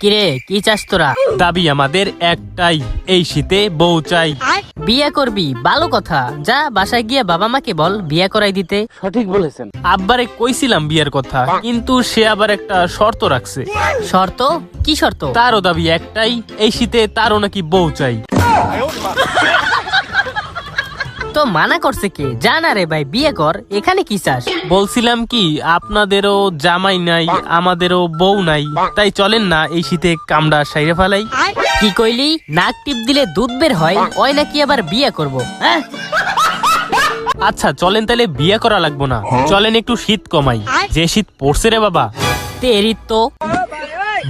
কিরে কি চাস তোরা? দাবি আমাদের একটাই, এই শীতে বউ চাই। বিয়ে করবি ভালো কথা, যা বাসায় গিয়ে বাবা মাকে বল বিয়ে করাই দিতে। সঠিক বলেছেন। আব্বারে কইছিলাম বিয়ের কথা, কিন্তু সে আবার একটা শর্ত রাখছে। শর্ত? কি শর্ত? তারও দাবি একটাই, এই শীতে তারও নাকি বউ চাই। তো মানা করছে কে? জানা রে ভাই, বিয়ে কর। এখানে কি চাস? বলছিলাম কি, আপনাদেরও জামাই নাই, আমাদেরও বউ নাই, তাই চলেন না এই শীতে কামড়া সাইরে ফেলাই। কি কইলি? নাক টিপ দিলে দুধ বের হয়, ওই নাকি আবার বিয়ে করব? হ্যাঁ, আচ্ছা চলেন তাহলে বিয়ে করা লাগবো না, চলেন একটু শীত কমাই। যে শীত পড়ছে রে বাবা, তেরি তো।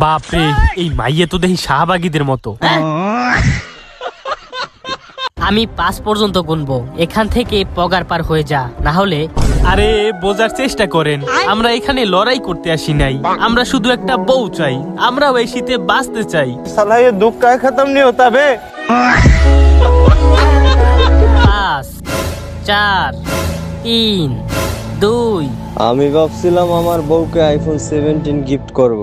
বাপরে, এই মাইয়ে তো দেখি শাহবাগীদের মতো। আমি 5 পর্যন্ত গুনবো, এখান থেকে পগার পার হয়ে যা, না হলে। আরে বোঝার চেষ্টা করেন, আমরা এখানে লড়াই করতে আসি নাই, আমরা শুধু একটা বউ চাই, আমরাও এই শীতে বাঁচতে চাই। साला ये दुख का खत्म नहीं होता बे। 5 4 3 2। আমি ভাবছিলাম আমার বউকে আইফোন 17 গিফট করব।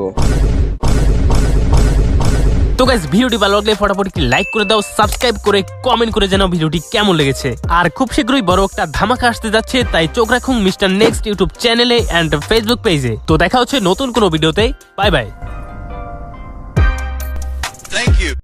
তো গাইস, ভিডিওটি ভালো লাগলে ফটাফট কি লাইক করে দাও, সাবস্ক্রাইব করে কমেন্ট করে জানাও ভিডিওটি কেমন লেগেছে। আর খুব শীঘ্রই বড় একটা ধামাকা আসতে যাচ্ছে, তাই চোখ রাখুন মিস্টার নেক্সট ইউটিউব চ্যানেলে এন্ড ফেসবুক পেজে। তো দেখা হচ্ছে নতুন কোনো ভিডিওতে। Bye bye.